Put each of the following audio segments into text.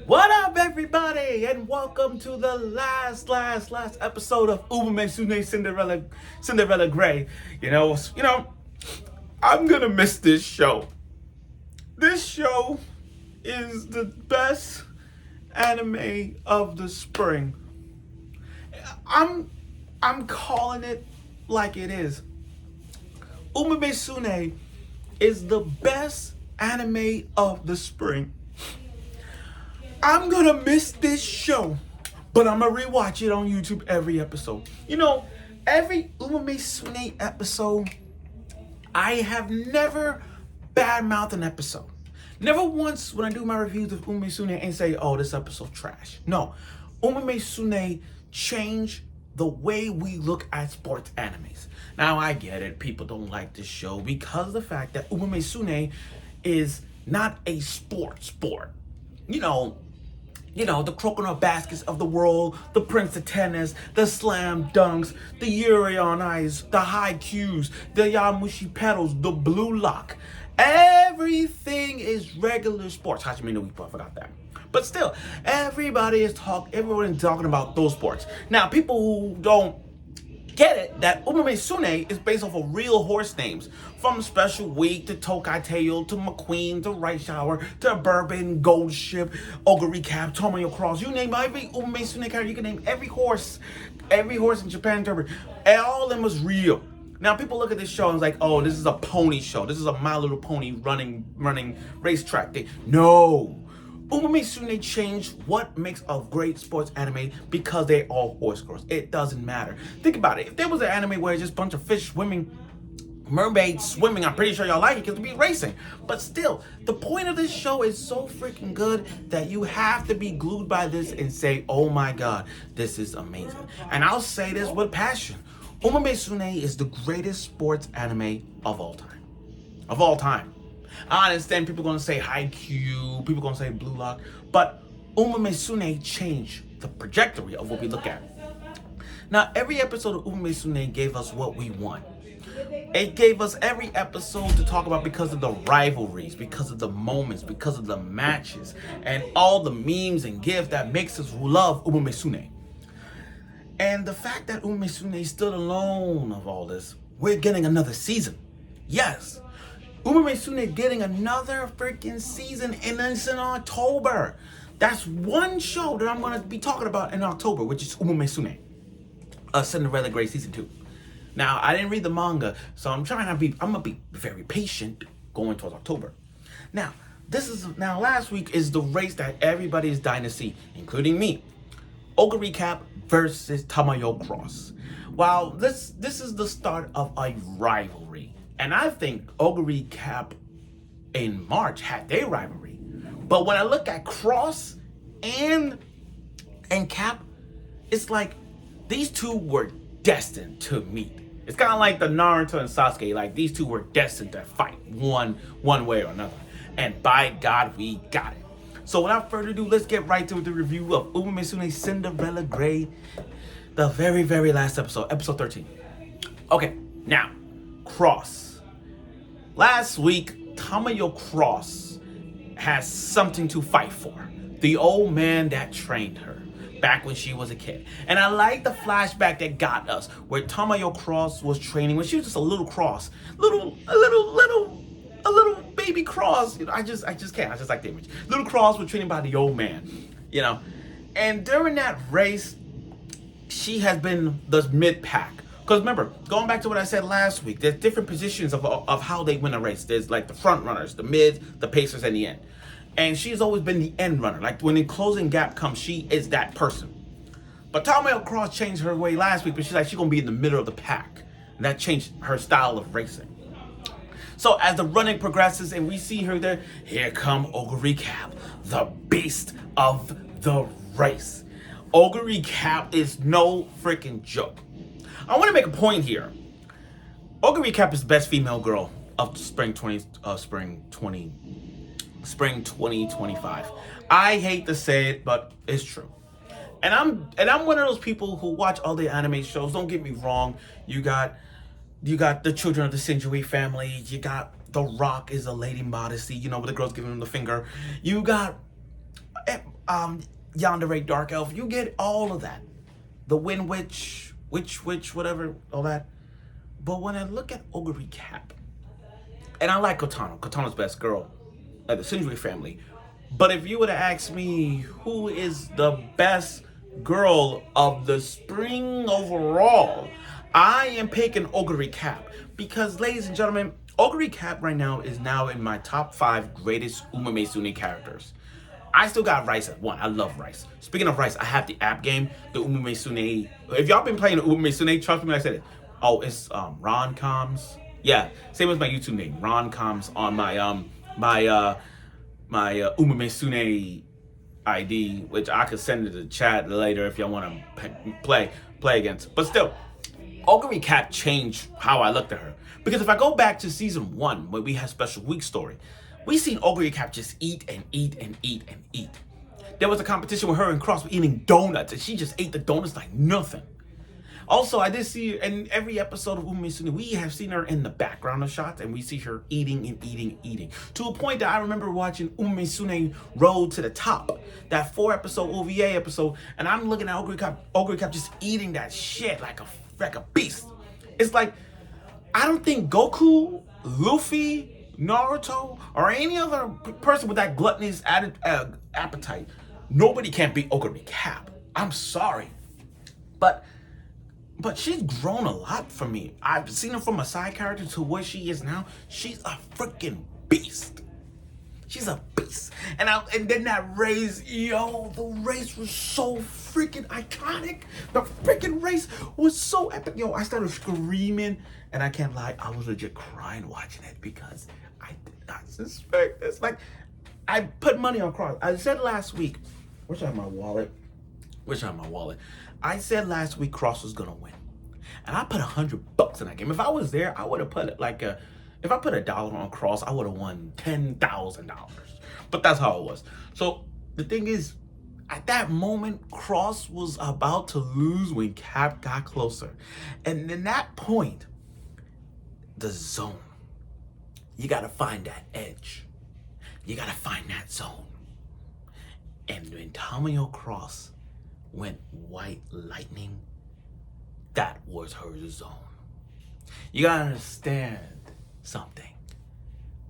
What up, everybody, and welcome to the last episode of Umamusume Cinderella Gray. I'm gonna miss this show. This show is the best anime of the spring. I'm calling it like it is. Umamusume is the best anime of the spring. I'm gonna miss this show, but I'm gonna rewatch it on YouTube every episode. Every Umamusume episode, I have never badmouthed an episode. Never once when I do my reviews of Umamusume and say, oh, this episode trash. No, Umamusume changed the way we look at sports animes. Now, I get it. People don't like this show because of the fact that Umamusume is not a sport. The coconut baskets of the world, the Prince of Tennis, the slam dunks, the Yuri on Ice, the high Qs, the Yamushi pedals, the blue lock. Everything is regular sports. Hajime no Ippo, I forgot that. But still, everyone is talking about those sports. Now, people who don't get it, that Umamusume is based off of real horse names. From Special Week to Tokai'Teio to McQueen to Right Shower to Bourbon, Gold Ship, Oguri Cap, Tomoyo Cross. You name every Umamusume character, you can name every horse in Japan Derby. All of them was real. Now people look at this show and it's like, oh, this is a pony show. This is a My Little Pony running racetrack thing. No. Umamusume changed what makes a great sports anime because they're all horse girls. It doesn't matter. Think about it. If there was an anime where it's just a bunch of fish swimming, mermaids swimming, I'm pretty sure y'all like it because it'd be racing. But still, the point of this show is so freaking good that you have to be glued by this and say, oh my god, this is amazing. And I'll say this with passion. Umamusume is the greatest sports anime of all time. Of all time. I understand people gonna say Haikyuu, people gonna say Blue Lock, but Umamusume changed the trajectory of what we look at. Now, every episode of Umamusume gave us what we want. It gave us every episode to talk about because of the rivalries, because of the moments, because of the matches, and all the memes and gifs that makes us love Umamusume. And the fact that Umamusume stood alone of all this, we're getting another season. Yes. Umamusume getting another freaking season, and it's in October. That's one show that I'm going to be talking about in October, which is Umamusume, Cinderella Gray Season 2. Now, I didn't read the manga, so I'm going to be very patient going towards October. Now, last week is the race that everybody is dying to see, including me. Oguri Cap versus Tamamo Cross. Well, this is the start of a rivalry. And I think Oguri Cap in March had their rivalry. But when I look at Cross and Cap, it's like these two were destined to meet. It's kind of like the Naruto and Sasuke. Like these two were destined to fight one way or another. And by God, we got it. So without further ado, let's get right to the review of Umamusume Cinderella Gray, the very, very last episode, episode 13. Okay, now, Cross. Last week, Tamamo Cross has something to fight for. The old man that trained her back when she was a kid. And I like the flashback that got us, where Tamamo Cross was training when she was just a little cross. A little baby cross. I just can't. I just like the image. Little Cross was training by the old man. And during that race, she has been the mid-pack. Because remember, going back to what I said last week, there's different positions of how they win a race. There's like the front runners, the mids, the pacers, and the end. And she's always been the end runner. Like when the closing gap comes, she is that person. But Tamamo Cross changed her way last week, but she's going to be in the middle of the pack. And that changed her style of racing. So as the running progresses and we see her there, here come Oguri Cap, the beast of the race. Oguri Cap is no freaking joke. I want to make a point here. Oguri Cap is the best female girl of spring 2025. I hate to say it, but it's true. And I'm one of those people who watch all the anime shows. Don't get me wrong. You got the children of the Shinjui family. You got The Rock is a lady modesty, with the girls giving him the finger. You got Yandere Dark Elf. You get all of that. The Wind Witch, whatever, all that. But when I look at Oguri Cap, and I like Katano's best girl, the Sindri family. But if you were to ask me who is the best girl of the spring overall, I am picking Oguri Cap. Because, ladies and gentlemen, Oguri Cap right now is now in my top 5 greatest Umamusume characters. I still got Rice at 1. I love Rice. Speaking of Rice, I have the app game, the Umamusume. If y'all been playing the Umamusume, trust me when I said it. Oh, it's Ron Coms. Yeah, same as my YouTube name, Ron Coms, on my my Umamusume ID, which I could send to the chat later if y'all want to play against. But still, Oguri Cap changed how I looked at her. Because if I go back to season 1, where we had Special Week Story, we seen Oguri Cap just eat and eat and eat and eat. There was a competition with her and Cross eating donuts, and she just ate the donuts like nothing. Also, I did see her in every episode of Umamusume, we have seen her in the background of shots, and we see her eating and eating and eating. To a point that I remember watching Umamusume Road to the Top, that 4-episode OVA episode, and I'm looking at Oguri Cap just eating that shit like a beast. It's like, I don't think Goku, Luffy, Naruto, or any other person with that gluttonous appetite, nobody can beat Oguri Cap. I'm sorry. But she's grown a lot for me. I've seen her from a side character to where she is now. She's a freaking beast. She's a beast. And then that race, yo, the race was so freaking iconic. The freaking race was so epic. Yo, I started screaming, and I can't lie, I was legit crying watching it because I did not suspect this. Like, I put money on Cross. I said last week, wish I had my wallet. I said last week Cross was gonna win, and I put $100 in that game. If I was there, I would have put it like if I put $1 on Cross, I would have won $10,000. But that's how it was. So the thing is, at that moment, Cross was about to lose when Cap got closer, and in that point, the zone. You gotta find that edge. You gotta find that zone. And when Tamamo Cross went white lightning, that was her zone. You gotta understand something.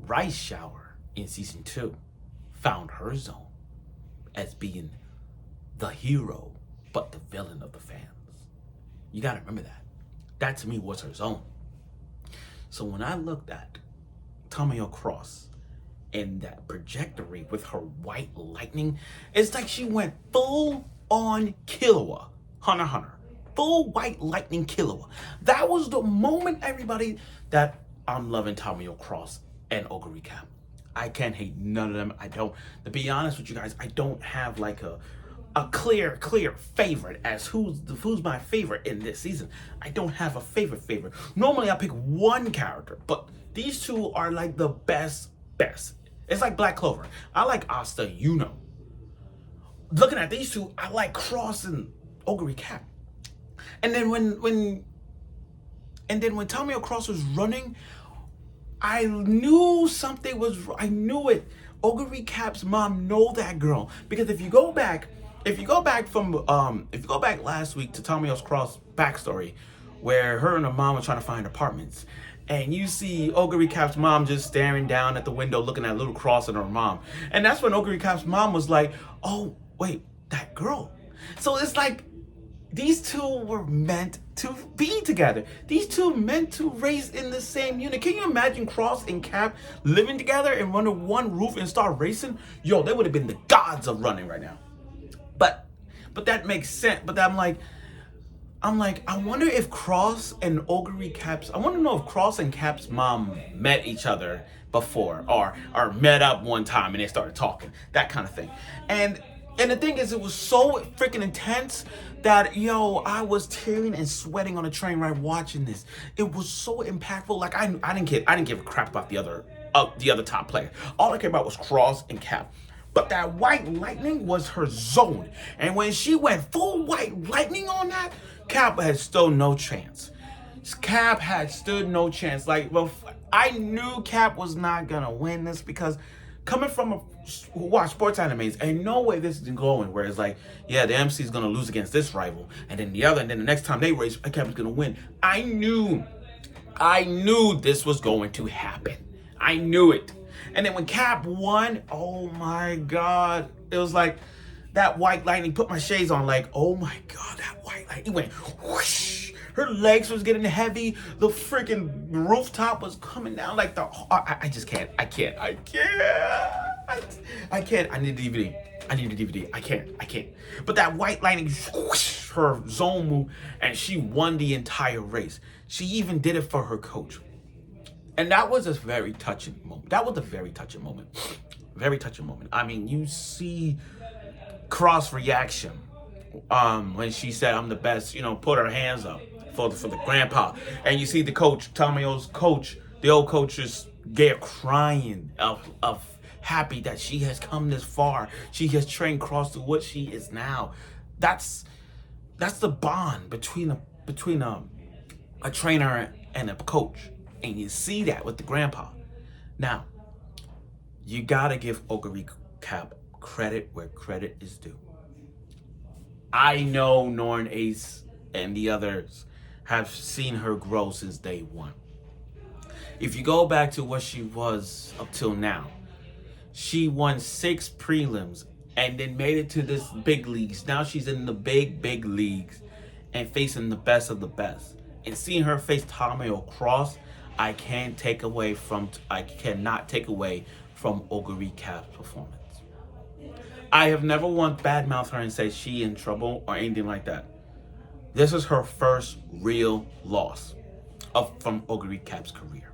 Rice Shower in season 2 found her zone as being the hero, but the villain of the fans. You gotta remember that. That to me was her zone. So when I looked at Tamamo Cross and that trajectory with her white lightning, it's like she went full on Killua, Hunter x Hunter. Full white lightning Killua. That was the moment, everybody, that I'm loving Tamamo Cross and Oguri Cap. I can't hate none of them. I don't. To be honest with you guys, I don't have like a clear favorite as who's my favorite in this season. I don't have a favorite. Normally I pick one character, but these two are like the best. It's like Black Clover. I like Asta, you know. Looking at these two, I like Cross and Oguri Cap. And then when Tamamo Cross was running, I knew something was. I knew it. Oguri Cap's mom know that girl, because if you go back last week to Tamamo Cross backstory, where her and her mom were trying to find apartments, and you see Oguri Cap's mom just staring down at the window looking at little Cross and her mom, and that's when Oguri Cap's mom was like, oh wait, that girl. So it's like these two were meant to be together. These two meant to race in the same unit. Can you imagine Cross and Cap living together and under one roof and start racing? Yo, they would have been the gods of running right now. But that makes sense. But I'm like, I wonder if Cross and Oguri Cap's, I want to know if Cross and Cap's mom met each other before, or met up one time and they started talking, that kind of thing. And the thing is, it was so freaking intense that, yo, I was tearing and sweating on a train ride watching this. It was so impactful. Like I didn't give a crap about the other top player. All I cared about was Cross and Cap. But that white lightning was her zone. And when she went full white lightning on that, Cap had still no chance. Cap had stood no chance. Like, well, I knew Cap was not gonna win this because coming from a who watch sports animes, ain't no way this is going where it's like, yeah, the MC is gonna lose against this rival, and then the other, and then the next time they race, a Cap is gonna win. I knew this was going to happen. I knew it. And then when Cap won, oh my God, it was like that white lightning put my shades on. Like, oh my God, that white lightning went whoosh. Her legs was getting heavy. The freaking rooftop was coming down like the. I just can't. I can't. I need a DVD. I can't. But that white lightning, whoosh, her zone move, and she won the entire race. She even did it for her coach. And that was a very touching moment. Very touching moment. I mean, you see Cross reaction when she said, "I'm the best," put her hands up for the grandpa. And you see the coach, Tamayo's coach, the old coach is there crying of happy that she has come this far. She has trained Cross to what she is now. That's the bond between a trainer and a coach. And you see that with the grandpa. Now, you gotta give Oguri Cap credit where credit is due. I know Norn Ace and the others have seen her grow since day one. If you go back to what she was up till now, she won 6 prelims and then made it to this big leagues. Now she's in the big leagues and facing the best of the best. And seeing her face Tamayo Cross, I cannot take away from Oguri Cap's performance. I have never once badmouthed her and say she in trouble or anything like that. This is her first real loss from Oguri Cap's career.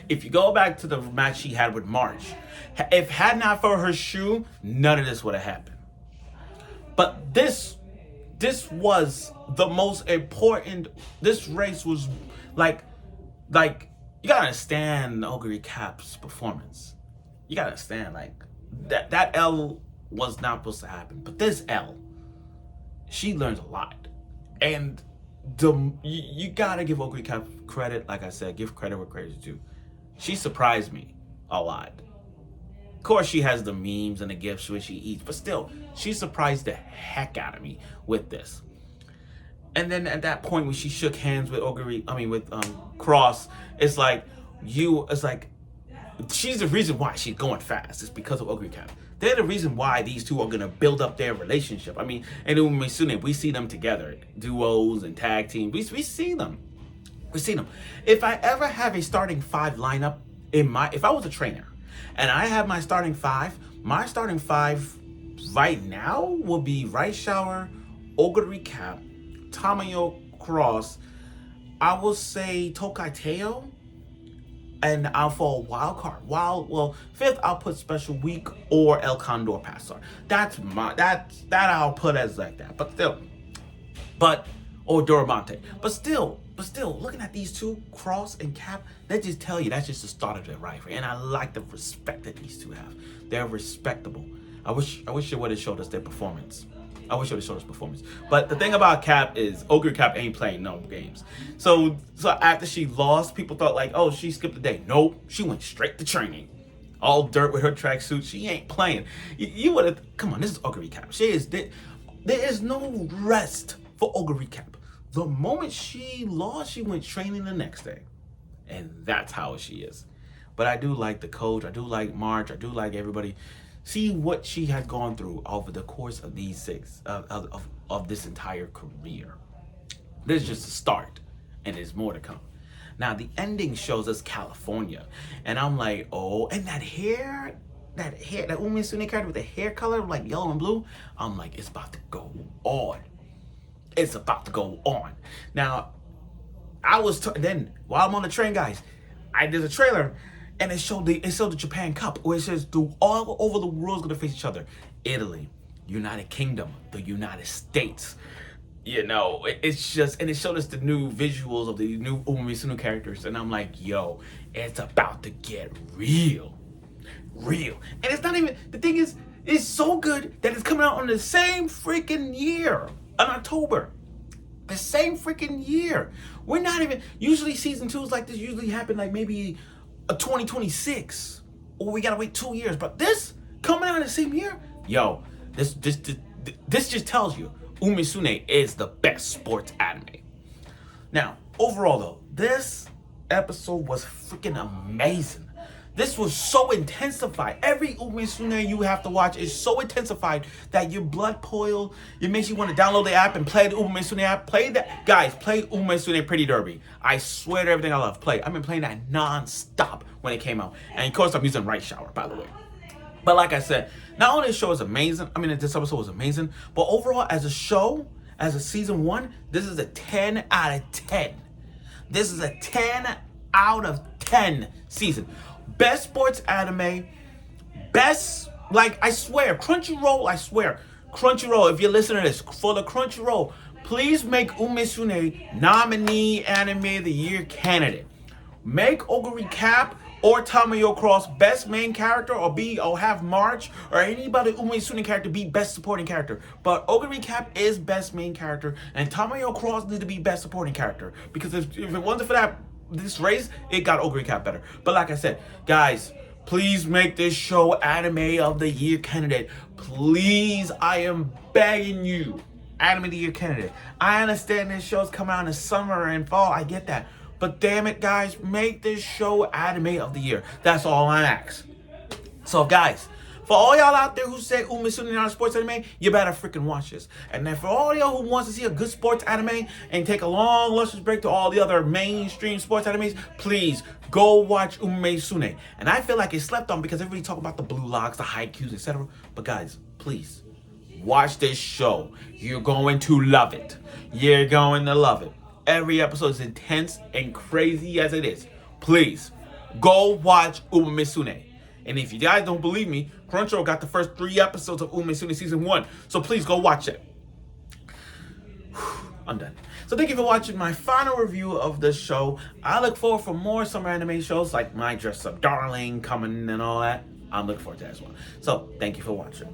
If you go back to the match she had with March, if had not for her shoe, none of this would have happened. But this was the most important. This race was like you gotta understand Oguri Cap's performance. You gotta understand that L was not supposed to happen, but this L, she learns a lot. And you gotta give Oguri Cap credit. Like I said, give credit where credit is due. She surprised me a lot. Of course, she has the memes and the gifts when she eats, but still, she surprised the heck out of me with this. And then at that point when she shook hands with Cross, it's like she's the reason why she's going fast. It's because of Oguri Cap. They're the reason why these two are gonna build up their relationship. I mean, and Umamusume, we see them together, duos and tag teams. We see them. If I ever have a starting 5 lineup if I was a trainer and I have my starting 5 right now will be Right Shower, Oguri Cap, Tamayo Cross, I will say Tokai Teo, and I'll fall wild card. Fifth I'll put Special Week or El Condor Pastor. That I'll put as like that. Or Dorabante. But still, looking at these two, Cross and Cap, that just tell you that's just the start of their rivalry. And I like the respect that these two have. They're respectable. I wish it would have showed us their performance. But the thing about Cap is Oguri Cap ain't playing no games. So after she lost, people thought oh, she skipped the day. Nope, she went straight to training. All dirt with her tracksuit. She ain't playing. You would have, come on, this is Oguri Cap. There is no rest for Oguri Cap. The moment she lost, she went training the next day. And that's how she is. But I do like the coach. I do like March. I do like everybody. See what she had gone through over the course of these 6 of this entire career. This is just a start, and there's more to come. Now the ending shows us California, and I'm like, oh, and that Umamusume character with the hair color like yellow and blue. I'm like, it's about to go on. Now, then while I'm on the train, guys, there's a trailer. And it showed the Japan Cup, where it says all over the world is gonna face each other. Italy, United Kingdom, the United States. It's just, and it showed us the new visuals of the new Umamusume characters, and I'm like, yo, it's about to get real. And it's not even, the thing is, it's so good that it's coming out on the same freaking year, in October. The same freaking year. We're not even, usually season 2s like this usually happen maybe 2026 or we gotta wait 2 years. But this coming out in the same year, yo, this just tells you Umamusume is the best sports anime. Now, overall though, this episode was freaking amazing. This was so intensified. Every Umamusume you have to watch is so intensified that your blood boils. It makes you want to download the app and play the Umamusume app. Play that, guys. Play Umamusume Pretty Derby. I swear to everything I love. Play. I've been playing that non-stop when it came out, and of course I'm using Right Shower, by the way. But like I said, not only the show is amazing. I mean, this episode was amazing, but overall as a show, as a season 1, this is a 10 out of 10. This is a 10 out of 10 season. Best sports anime, best, like, I swear, Crunchyroll, if you're listening to this, for the Crunchyroll, please make Umamusume nominee anime of the year candidate. Make Oguri Cap or Tamamo Cross best main character, or have March or anybody Umamusume character be best supporting character. But Oguri Cap is best main character, and Tamamo Cross needs to be best supporting character, because if it wasn't for that, this race, it got Oguri Cap better. But like I said, guys, please make this show anime of the year candidate. Please, I am begging you, anime of the year candidate. I understand this show's coming out in the summer and fall, I get that. But damn it, guys, make this show anime of the year. That's all I ask. So guys, for all y'all out there who say Umamusume is not a sports anime, you better freaking watch this. And then for all y'all who wants to see a good sports anime and take a long, luscious break to all the other mainstream sports animes, please go watch Umamusume. And I feel like it's slept on because everybody talk about the blue locks, the haikus, etc. But guys, please watch this show. You're going to love it. You're going to love it. Every episode is intense and crazy as it is. Please go watch Umamusume. And if you guys don't believe me, Crunchyroll got the first 3 episodes of Umamusume season 1. So please go watch it. I'm done. So thank you for watching my final review of this show. I look forward for more summer anime shows like My Dress Up Darling coming and all that. I'm looking forward to that as well. So thank you for watching.